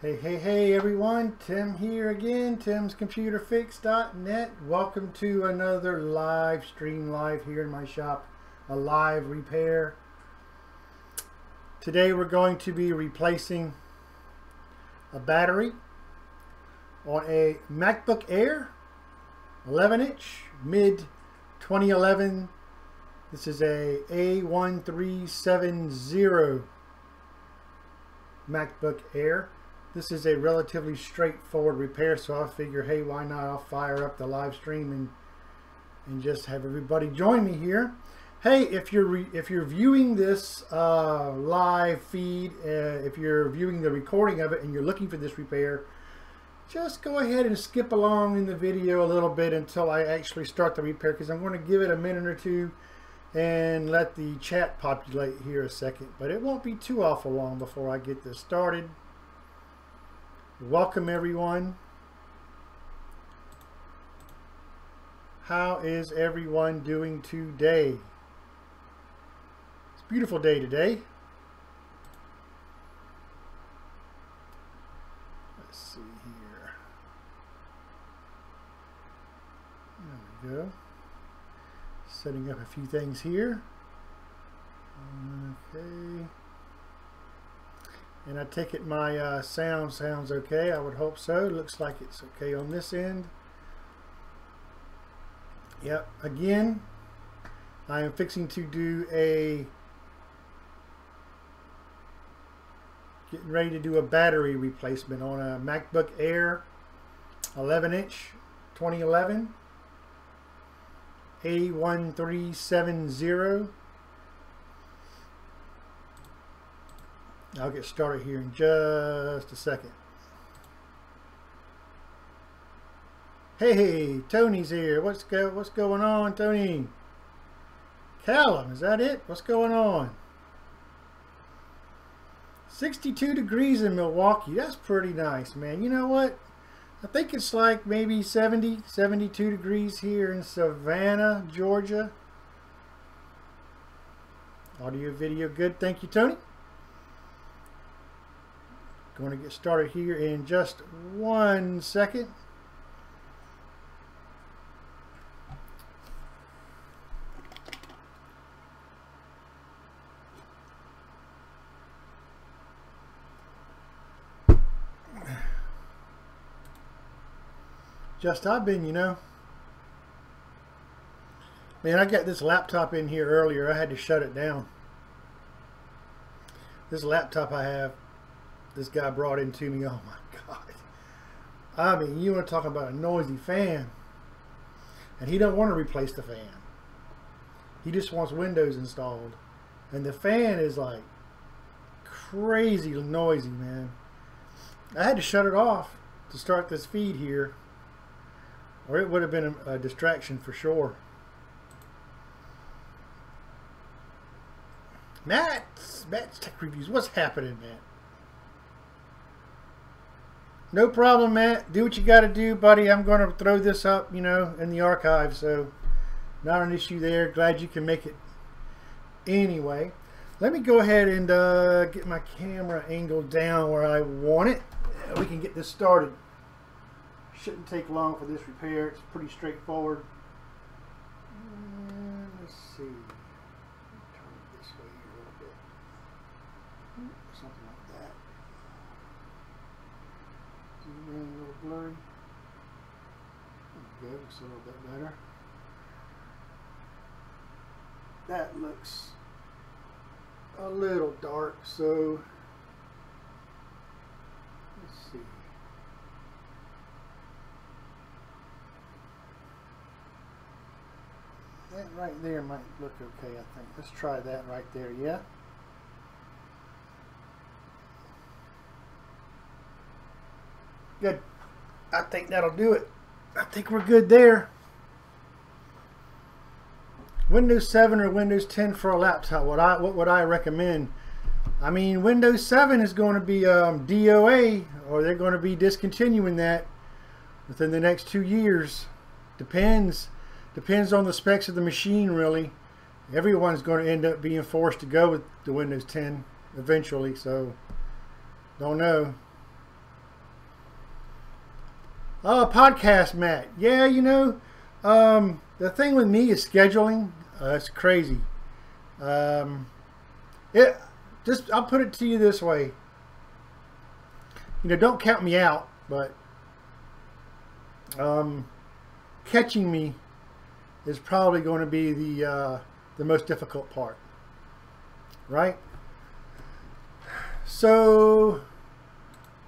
Hey everyone, Tim here again, timscomputerfix.net. Welcome to another live stream live here in my shop, a live repair. Today we're going to be replacing a battery on a MacBook Air 11-inch mid 2011. This is a A1370 MacBook Air. This is a relatively straightforward repair, so I figure, hey, why not? I'll fire up the live stream and just have everybody join me here. Hey, if you're viewing this live feed, if you're viewing the recording of it and you're looking for this repair, just go ahead and skip along in the video a little bit until I actually start the repair, because I'm going to give it a minute or two and let the chat populate here a second. But it won't be too awful long before I get this started. Welcome everyone. How is everyone doing today? It's a beautiful day today. Let's see here. There we go. Setting up a few things here. Okay. And I take it my sound sounds okay. I would hope so. Looks like it's okay on this end. Yep. Again, I am fixing to do getting ready to do a battery replacement on a MacBook Air 11-inch 2011 A1370. I'll get started here in just a second. Hey, Tony's here. What's going on, Tony? Callum, is that it? What's going on? 62 degrees in Milwaukee. That's pretty nice, man. You know what? I think it's like maybe 70, 72 degrees here in Savannah, Georgia. Audio, video good. Thank you, Tony. Going to get started here in just 1 second. Just I've been, you know. Man, I got this laptop in here earlier. I had to shut it down. This laptop I have, this guy brought in to me. Oh my God. I mean, you want to talk about a noisy fan. And he don't want to replace the fan. He just wants Windows installed. And the fan is like crazy noisy, man. I had to shut it off to start this feed here, or it would have been a distraction for sure. Matt's Tech Reviews. What's happening, Matt? No problem, Matt. Do what you got to do, buddy. I'm going to throw this up, you know, in the archive, so not an issue there. Glad you can make it anyway. Let me go ahead and get my camera angled down where I want it. We can get this started. Shouldn't take long for this repair. It's pretty straightforward. Let's see. Turn it this way here a little bit. Something like that. Zoom in a little blurry. Good, looks a little bit better. That looks a little dark, so let's see. That right there might look okay, I think. Let's try that right there, yeah? Good. I think that'll do it. I think we're good there. Windows 7 or Windows 10 for a laptop, what would I recommend? I mean, Windows 7 is going to be DOA, or they're going to be discontinuing that within the next 2 years. Depends on the specs of the machine, really. Everyone's going to end up being forced to go with the Windows 10 eventually, so don't know. Podcast Matt. Yeah, you know, the thing with me is scheduling. It's crazy. I'll put it to you this way. You know, don't count me out, but catching me is probably going to be the most difficult part, right? So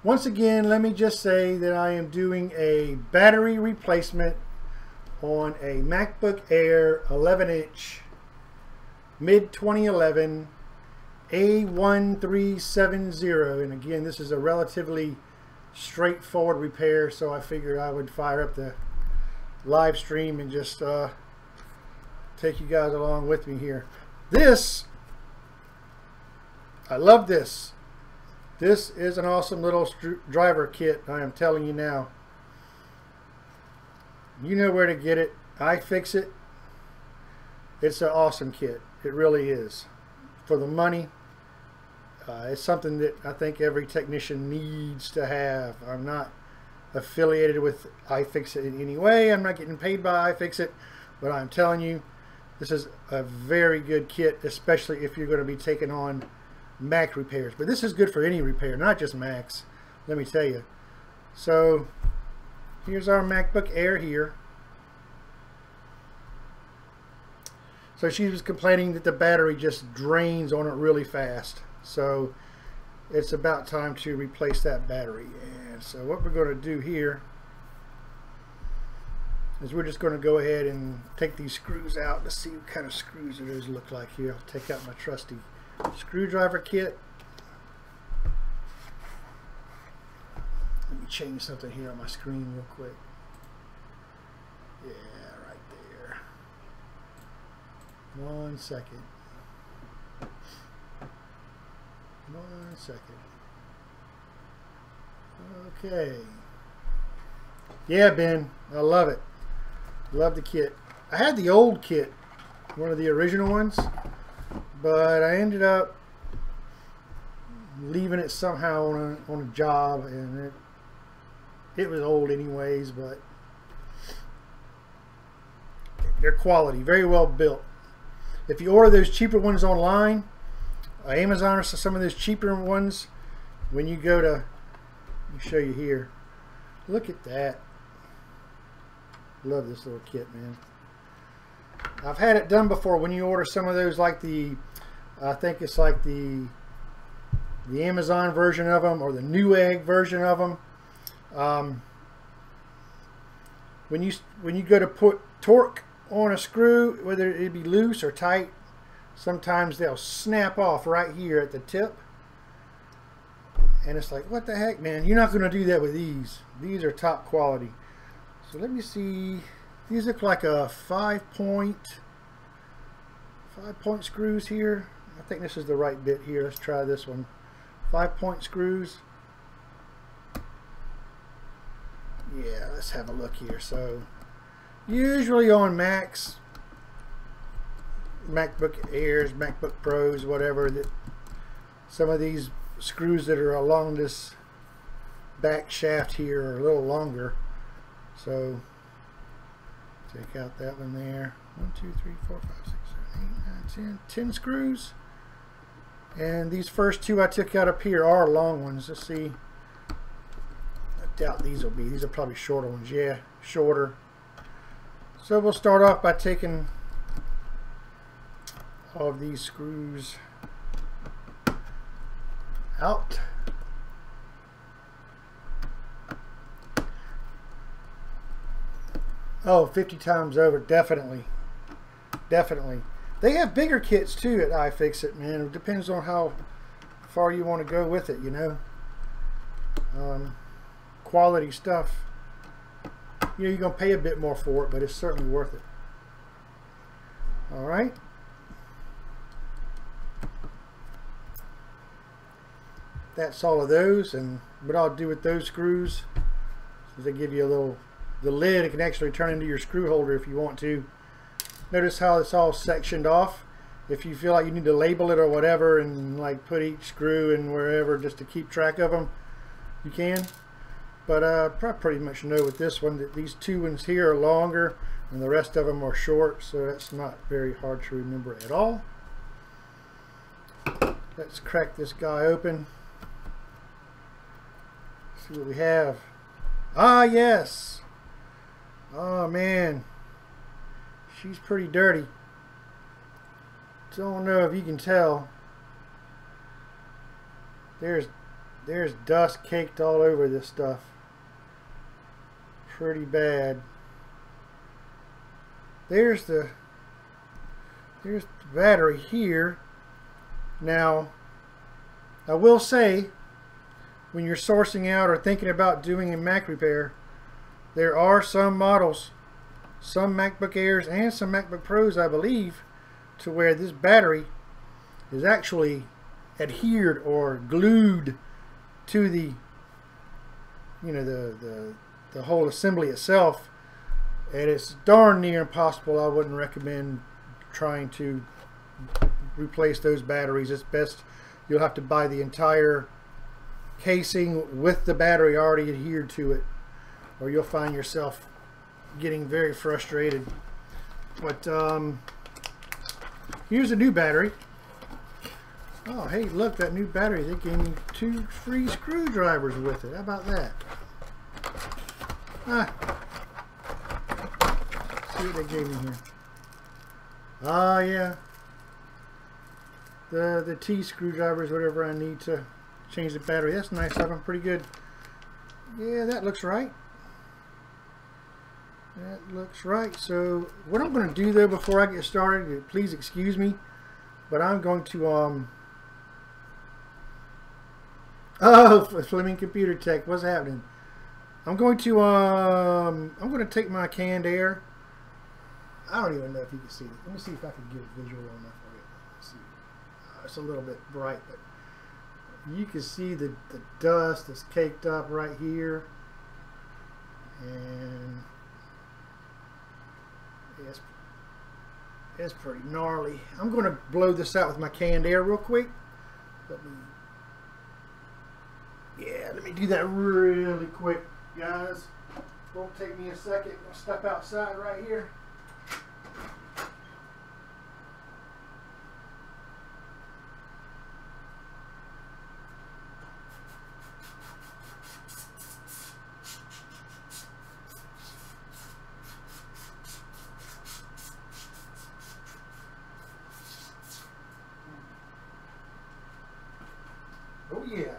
once again, let me just say that I am doing a battery replacement on a MacBook Air 11-inch mid-2011 A1370, and again, this is a relatively straightforward repair, so I figured I would fire up the live stream and just take you guys along with me here. I love this. This is an awesome little driver kit, I am telling you now. You know where to get it. iFixit. It's an awesome kit. It really is. For the money, it's something that I think every technician needs to have. I'm not affiliated with iFixit in any way. I'm not getting paid by iFixit, but I'm telling you, this is a very good kit, especially if you're going to be taking on Mac repairs. But this is good for any repair, not just Macs, let me tell you. So here's our MacBook Air here. So she was complaining that the battery just drains on it really fast. So it's about time to replace that battery. And so what we're going to do here is we're just going to go ahead and take these screws out to see what kind of screws it is look like here. I'll take out my trusty screwdriver kit. Let me change something here on my screen real quick. Yeah, right there. 1 second. 1 second. Okay. Yeah, Ben, I love it. Love the kit. I had the old kit, one of the original ones, but I ended up leaving it somehow on a job, and it was old anyways, but they're quality, very well built. If you order those cheaper ones online, Amazon or some of those cheaper ones, when you go to, let me show you here, look at that. Love this little kit, man. I've had it done before. When you order some of those, like I think it's like the Amazon version of them or the Newegg version of them. When you go to put torque on a screw, whether it be loose or tight, sometimes they'll snap off right here at the tip, and it's like, what the heck, man? You're not going to do that with these. These are top quality. So let me see. These look like a 5-point screws here. I think this is the right bit here. Let's try this one. 5-point screws. Yeah, let's have a look here. So usually on Macs, MacBook Airs, MacBook Pros, whatever, that some of these screws that are along this back shaft here are a little longer. So take out that one there. 1, 2, 3, 4, 5, 6, 7, 8, 9, 10 screws. And these first two I took out up here are long ones. Let's see. I doubt these will be. These are probably shorter ones. Yeah, shorter. So we'll start off by taking all of these screws out. Oh, 50 times over, definitely. Definitely. They have bigger kits too at iFixit, man. It depends on how far you want to go with it, you know. Quality stuff. You know, you're going to pay a bit more for it, but it's certainly worth it. Alright. That's all of those, and what I'll do with those screws is they give you a little, the lid, it can actually turn into your screw holder if you want to. Notice how it's all sectioned off. If you feel like you need to label it or whatever and like put each screw in wherever just to keep track of them, you can. But I pretty much know with this one that these two ones here are longer and the rest of them are short, so that's not very hard to remember at all. Let's crack this guy open. See what we have. Ah, yes. Oh man, she's pretty dirty. Don't know if you can tell. There's dust caked all over this stuff. Pretty bad. There's the battery here. Now, I will say, when you're sourcing out or thinking about doing a Mac repair, there are some models, some MacBook Airs and some MacBook Pros, I believe, to where this battery is actually adhered or glued to the, you know, the whole assembly itself, and it's darn near impossible. I wouldn't recommend trying to replace those batteries. It's best you'll have to buy the entire casing with the battery already adhered to it, or you'll find yourself getting very frustrated. But here's a new battery. Oh, hey, look, that new battery. They gave me 2 free screwdrivers with it. How about that? See what they gave me here. Ah, yeah. The T screwdrivers, whatever I need to change the battery. That's nice of them. Pretty good. Yeah, that looks right. That looks right. So what I'm going to do though before I get started, please excuse me, but I'm going to oh, Fleming Computer Tech, what's happening? I'm going to take my canned air. I don't even know if you can see it. Let me see if I can get a visual on that for you. Let's see. It's a little bit bright, but you can see the dust that's caked up right here, and it's pretty gnarly. I'm going to blow this out with my canned air real quick. Let me do that really quick, guys. Won't take me a second. I'll step outside right here. Oh yeah.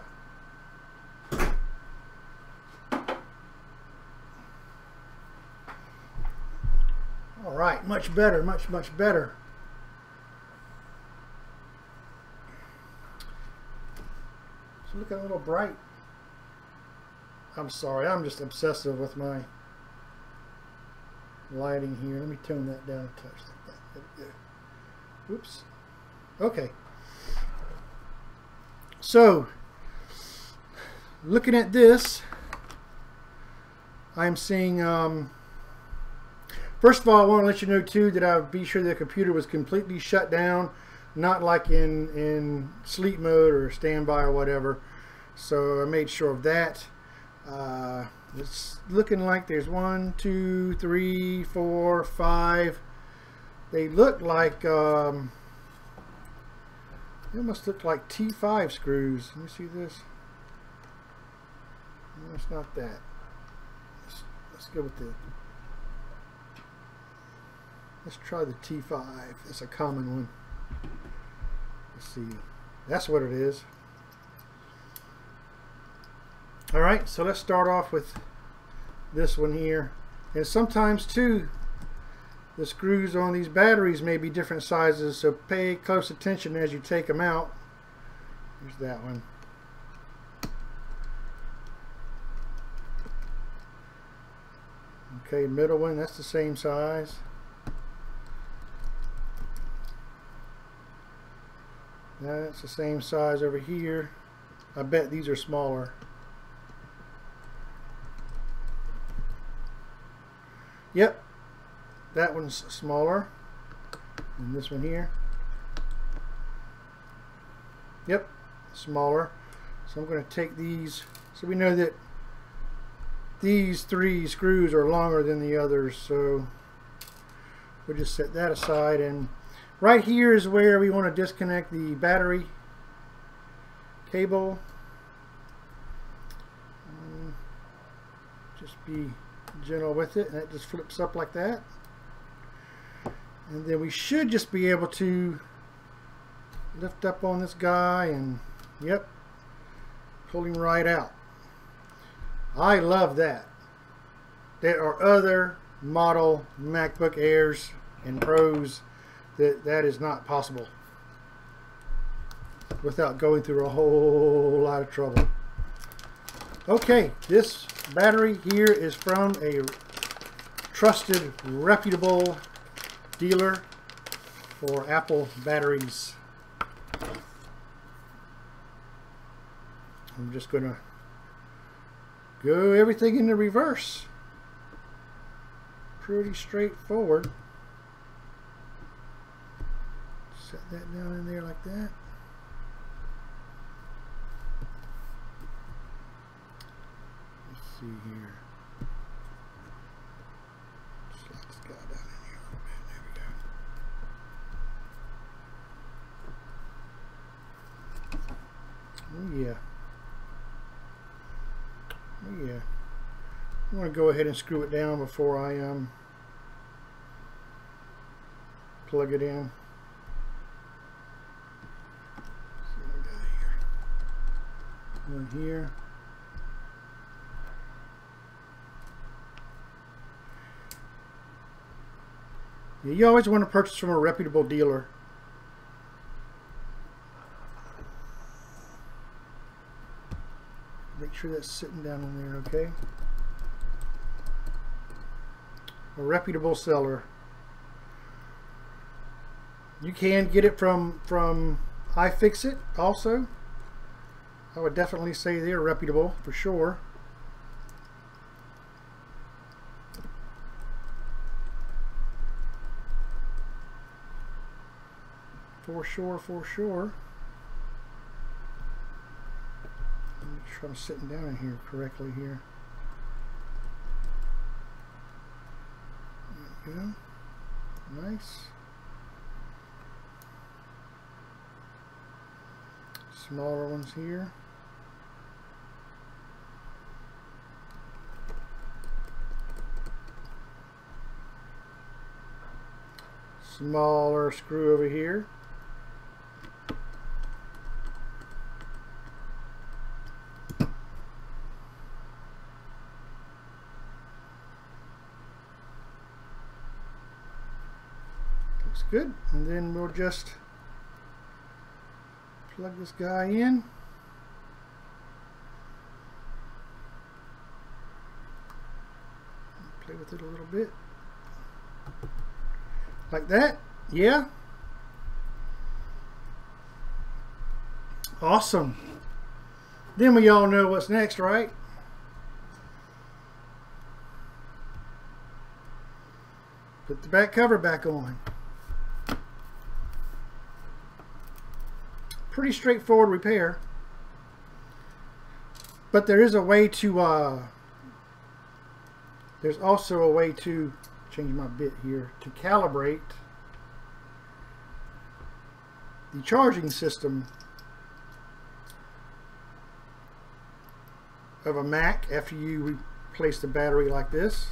All right, much better, much better. It's looking a little bright. I'm sorry, I'm just obsessive with my lighting here. Let me tone that down a touch like that. There we go. Oops. Okay. So, looking at this, I'm seeing, first of all, I want to let you know too that I'll be sure the computer was completely shut down, not like in sleep mode or standby or whatever. So I made sure of that. It's looking like there's 1, 2, 3, 4, 5. They look like, they almost look like T5 screws. Let me see this. No, it's not that. Let's go with the. Let's try the T5. That's a common one. Let's see. That's what it is. All right, so let's start off with this one here. And sometimes too, the screws on these batteries may be different sizes, so pay close attention as you take them out. Here's that one. Okay, middle one, that's the same size. That's the same size over here. I bet these are smaller. Yep, that one's smaller than this one here. Yep, smaller. So I'm going to take these, so we know that these 3 screws are longer than the others, so we'll just set that aside. And right here is where we want to disconnect the battery cable. Just be gentle with it, and it just flips up like that. And then we should just be able to lift up on this guy and, yep, pull him right out. I love that. There are other model MacBook Airs and Pros that is not possible without going through a whole lot of trouble. Okay, this battery here is from a trusted, reputable dealer for Apple batteries. I'm just going to go everything in the reverse. Pretty straightforward. Set that down in there like that. Let's see here. Slide this guy down in here a little bit. There we go. Oh yeah. Oh yeah. I'm going to go ahead and screw it down before I plug it in. Let's see what I got here. One here. Yeah, you always want to purchase from a reputable dealer. Make sure that's sitting down in there, okay? A reputable seller. You can get it from iFixit also. I would definitely say they're reputable for sure. For sure, for sure. Make sure I'm sitting down in here correctly here. There we go. Nice. Smaller ones here. Smaller screw over here. Looks good. And then we'll just plug this guy in. Play with it a little bit. Like that. Yeah. Awesome. Then we all know what's next, right? Put the back cover back on. Pretty straightforward repair. But there is a way to, there's also a way to change my bit here to calibrate the charging system of a Mac after you replace the battery like this.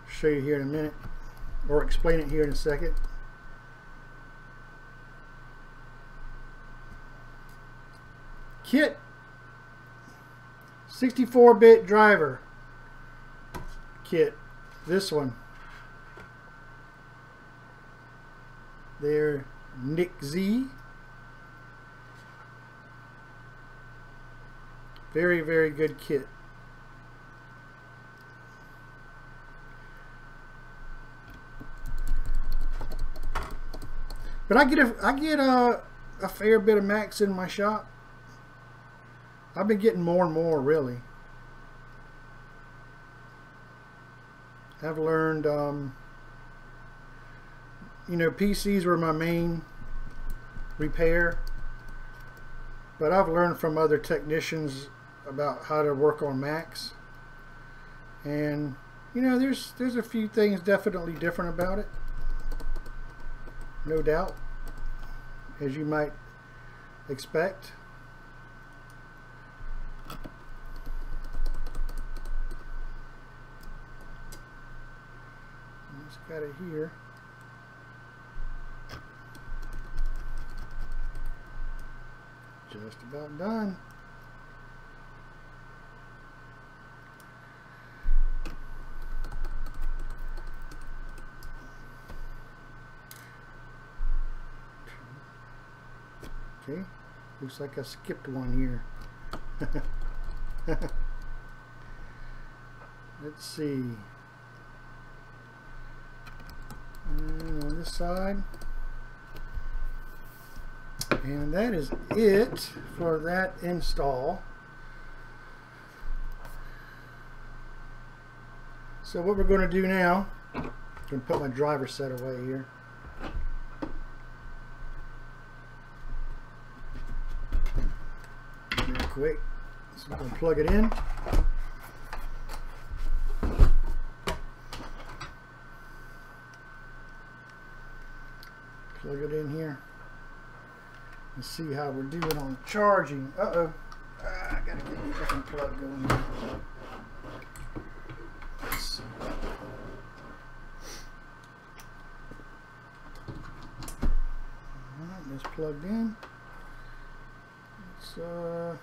Show you here in a minute, or explain it here in a second. Kit 64-bit driver kit. This one. There, Nick Z. Very, very good kit. But I get a fair bit of Macs in my shop. I've been getting more and more, really. I've learned, you know, PCs were my main repair. but I've learned from other technicians about how to work on Macs, and you know, there's a few things definitely different about it, no doubt, as you might expect. Just got it here. Just about done. Okay, looks like I skipped one here. Let's see. And on this side. And that is it for that install. So what we're going to do now, I'm going to put my driver set away here. Real quick. So I'm going to plug it in. Plug it in here. And see how we're doing on charging. Uh-oh. I gotta get a different plug going here. Let's see. Alright, that's plugged in. Let's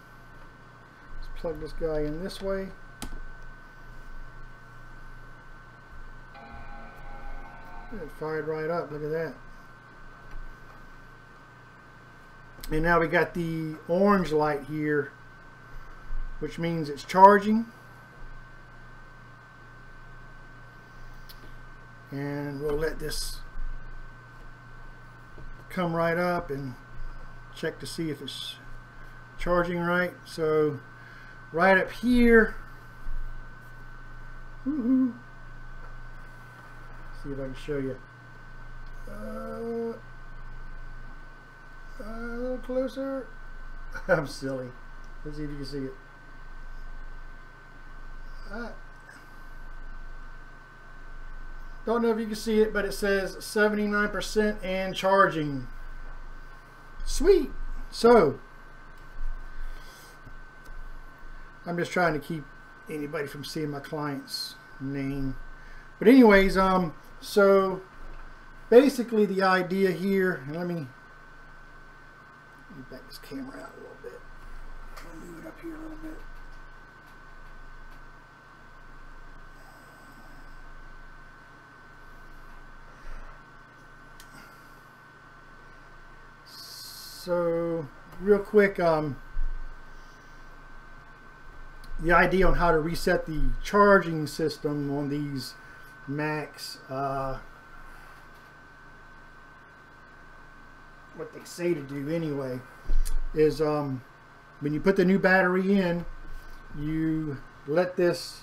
plug this guy in this way. It fired right up, look at that. And now we got the orange light here, which means it's charging. And we'll let this come right up and check to see if it's charging right. So right up here, see if I can show you. A little closer. I'm silly. Let's see if you can see it. Don't know if you can see it, but it says 79% and charging. Sweet. So I'm just trying to keep anybody from seeing my client's name. But anyways, so basically the idea here, and let me back this camera out a little bit. I'll move it up here a little bit. So real quick, the idea on how to reset the charging system on these Macs, what they say to do anyway, is when you put the new battery in, you let this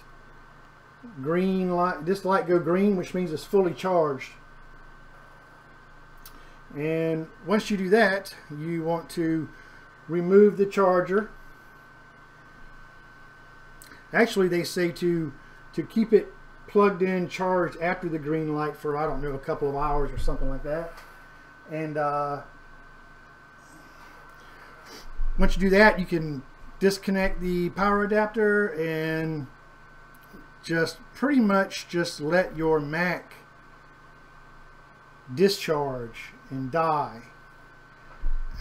green light, this light go green, which means it's fully charged. And once you do that, you want to remove the charger. Actually, they say to keep it plugged in, charged after the green light for, I don't know, a couple of hours or something like that. And once you do that, you can disconnect the power adapter and just pretty much just let your Mac discharge and die.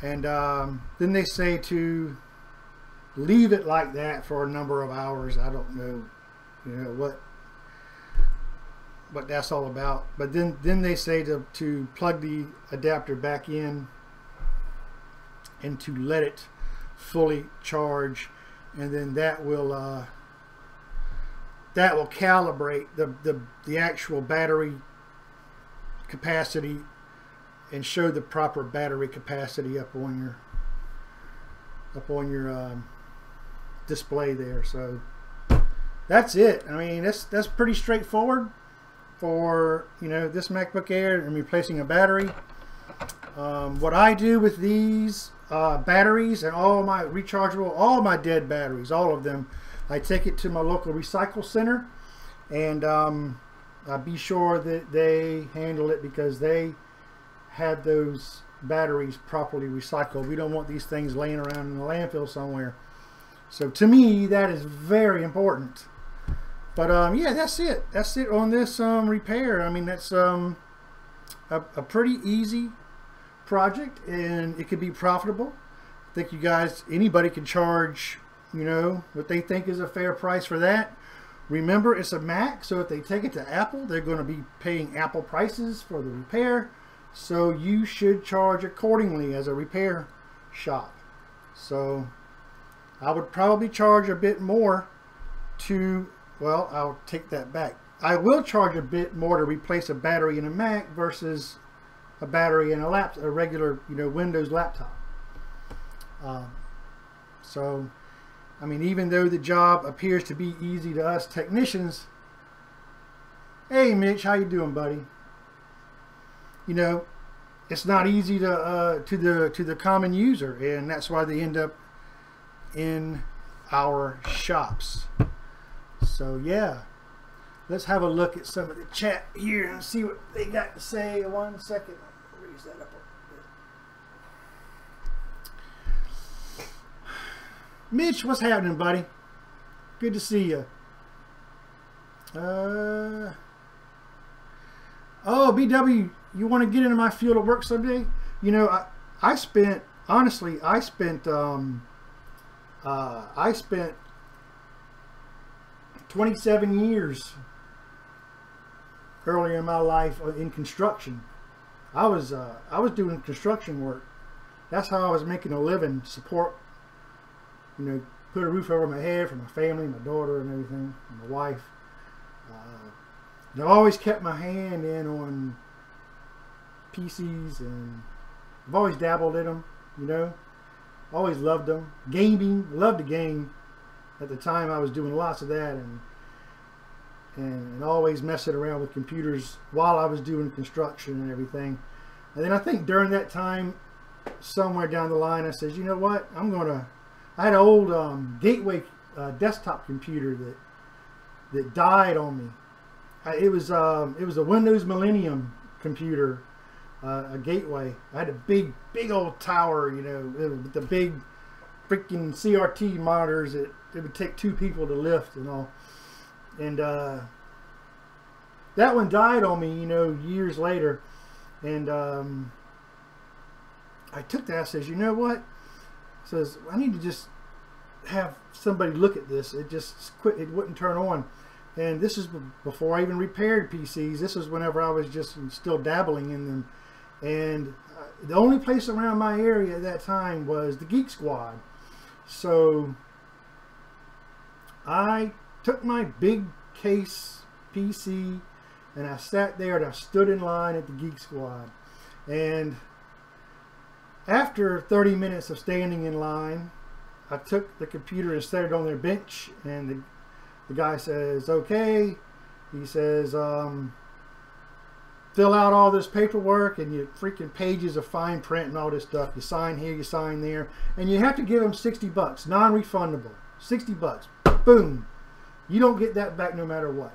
And then they say to leave it like that for a number of hours. I don't know, you know, what that's all about. But then they say to plug the adapter back in and to let it fully charge, and then that will calibrate the actual battery capacity and show the proper battery capacity up on your display there. So that's it. I mean, that's pretty straightforward for, you know, this MacBook Air and replacing a battery. What I do with these, batteries and all my rechargeable, all my dead batteries, all of them, I take it to my local recycle center, and I be sure that they handle it, because they have those batteries properly recycled. We don't want these things laying around in the landfill somewhere. So to me, that is very important. But yeah, that's it. That's it on this repair. I mean, that's a pretty easy project, and it could be profitable. I think you guys, anybody can charge, you know, what they think is a fair price for that. Remember, it's a Mac, so if they take it to Apple, they're going to be paying Apple prices for the repair. So you should charge accordingly as a repair shop. So I would probably charge a bit more to, well, I'll take that back. I will charge a bit more to replace a battery in a Mac versus a battery in a regular, you know, Windows laptop. So, I mean, even though the job appears to be easy to us technicians, hey Mitch, how you doing, buddy? You know, it's not easy to the common user, and that's why they end up in our shops. So yeah, let's have a look at some of the chat here and see what they got to say. 1 second, I'll raise that up a bit. Mitch, what's happening, buddy? Good to see you. Oh, BW, you want to get into my field of work someday? You know, I spent 27 years earlier in my life in construction. I was doing construction work. That's how I was making a living, support, you know, put a roof over my head for my family, my daughter and everything, and my wife. I've always kept my hand in on PCs, and I've always dabbled in them, you know. Always loved them. Gaming, loved the game. At the time, I was doing lots of that, and always messing around with computers while I was doing construction and everything. And then I think during that time, somewhere down the line, I said, you know what? I had an old Gateway desktop computer that died on me. It was a Windows Millennium computer, a Gateway. I had a big old tower, you know, with the big freaking CRT monitors. It would take 2 people to lift and all. And that one died on me, you know, years later. And I took that. I says, you know what? I says, I need to just have somebody look at this. It just quit. It wouldn't turn on. And this is before I even repaired PCs. This is whenever I was just still dabbling in them. And the only place around my area at that time was the Geek Squad. So I took my big case PC and I sat there and I stood in line at the Geek Squad. And after 30 minutes of standing in line, I took the computer and set it on their bench, and the guy says, okay. He says, fill out all this paperwork and your freaking pages of fine print and all this stuff. You sign here, you sign there, and you have to give them 60 bucks, non-refundable. 60 bucks. Boom. You don't get that back no matter what.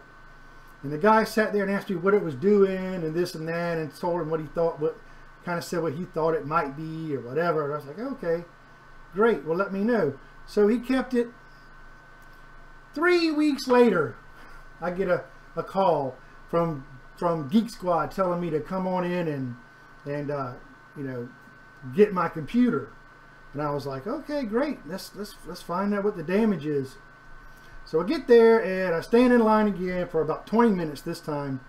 And the guy sat there and asked me what it was doing and this and that, and told him what he thought, kind of said what he thought it might be or whatever. And I was like, okay, great. Well, let me know. So he kept it. 3 weeks later, I get a call from Geek Squad telling me to come on in and you know, get my computer. And I was like, okay, great. Let's find out what the damage is. So I get there and I stand in line again for about 20 minutes this time.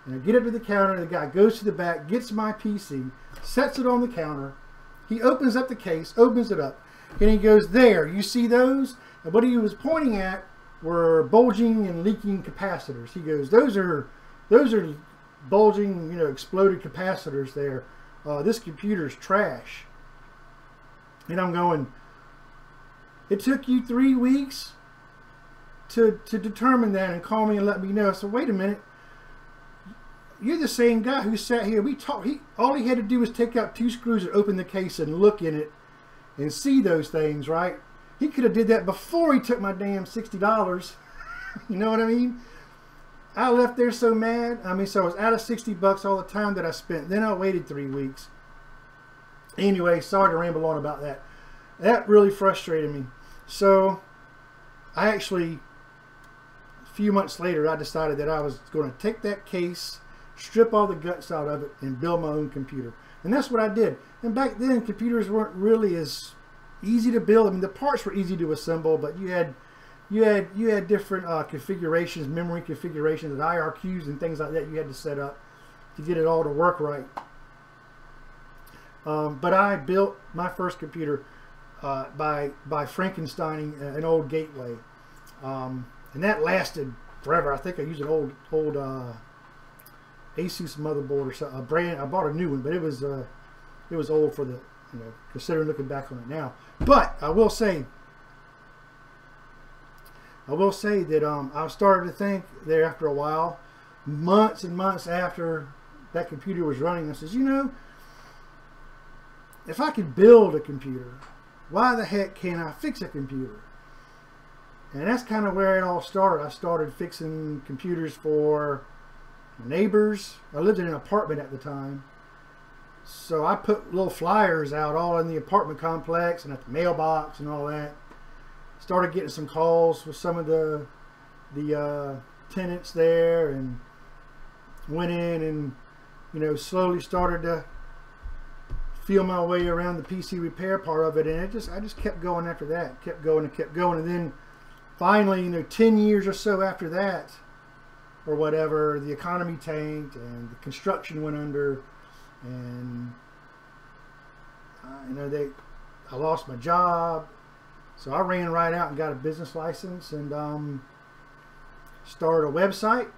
And I get up to the counter, and the guy goes to the back, gets my PC, sets it on the counter. He opens up the case, opens it up, and he goes, there, you see those? And what he was pointing at were bulging and leaking capacitors. He goes, those are bulging, you know, exploded capacitors there. This computer's trash. And I'm going, it took you 3 weeks to determine that and call me and let me know. So wait a minute. You're the same guy who sat here. We talked. All he had to do was take out 2 screws and open the case and look in it and see those things, right? He could have did that before he took my damn $60. You know what I mean? I left there so mad. I mean, so I was out of 60 bucks all the time that I spent. Then I waited 3 weeks. Anyway, sorry to ramble on about that. That really frustrated me. So I actually, a few months later, I decided that I was going to take that case, strip all the guts out of it, and build my own computer. And that's what I did. And back then, computers weren't really as easy to build. I mean, the parts were easy to assemble, but you had different configurations, memory configurations, and IRQs and things like that you had to set up to get it all to work right. But I built my first computer by Frankensteining an old gateway, and that lasted forever. I think I used an old Asus motherboard or something. A brand. I bought a new one, but it was old for the, you know, considering looking back on it now. But I will say that I started to think there after a while, months and months after that computer was running, I says, you know, if I could build a computer, why the heck can't I fix a computer? And that's kind of where it all started. I started fixing computers for neighbors. I lived in an apartment at the time, so I put little flyers out all in the apartment complex and at the mailbox and all that. Started getting some calls with some of the tenants there, and went in and, you know, slowly started to feel my way around the PC repair part of it, and I just kept going after that, kept going, and then finally, you know, 10 years or so after that, or whatever, the economy tanked and the construction went under, and you know, I lost my job. So I ran right out and got a business license and started a website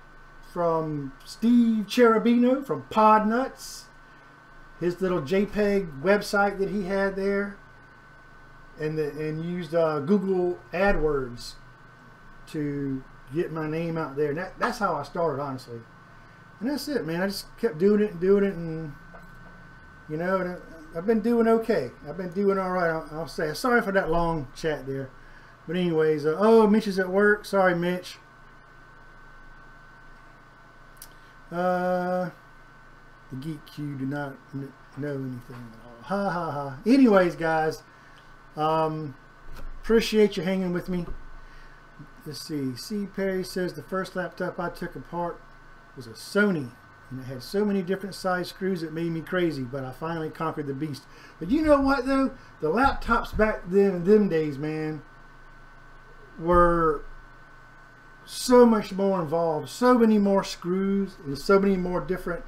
from Steve Cherubino from Podnuts, his little JPEG website that he had there, and used Google AdWords to get my name out there. And that's how I started, honestly. And that's it, man. I just kept doing it, and you know, and I've been doing okay. I've been doing all right, I'll say. Sorry for that long chat there. But anyways, oh, Mitch is at work. Sorry, Mitch. The Geek Q do not know anything at all. Ha ha ha. Anyways, guys, appreciate you hanging with me. Let's see. C. Perry says the first laptop I took apart was a Sony, and it had so many different size screws it made me crazy, but I finally conquered the beast. But you know what, though? The laptops back then, them days, man, were so much more involved, so many more screws and so many more different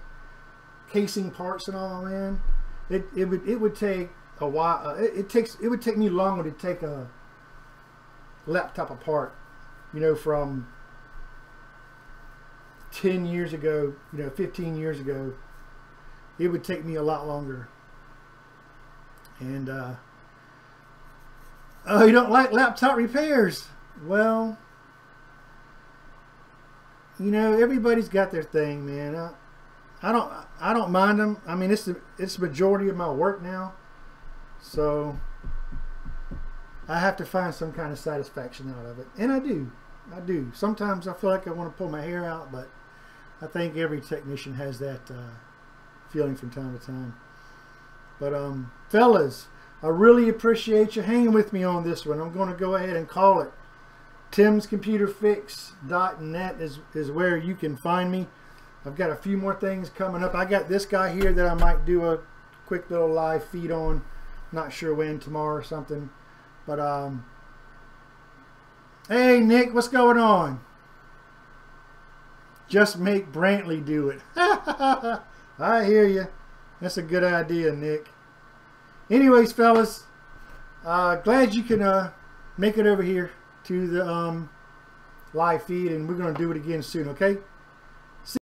casing parts and all, man. It would take a while. It would take me longer to take a laptop apart, you know, from 10 years ago, you know, 15 years ago. It would take me a lot longer. And oh, you don't like laptop repairs? Well, you know, everybody's got their thing, man. I don't mind them. I mean, it's the majority of my work now, so I have to find some kind of satisfaction out of it, and I do. Sometimes I feel like I want to pull my hair out, but I think every technician has that feeling from time to time. But fellas, I really appreciate you hanging with me on this one. I'm going to go ahead and call it. timscomputerfix.net is where you can find me. I've got a few more things coming up. I got this guy here that I might do a quick little live feed on. Not sure when, tomorrow or something. But hey Nick, what's going on? Just make Brantley do it. I hear you. That's a good idea, Nick. Anyways, fellas, glad you can make it over here to the live feed, and we're going to do it again soon, okay?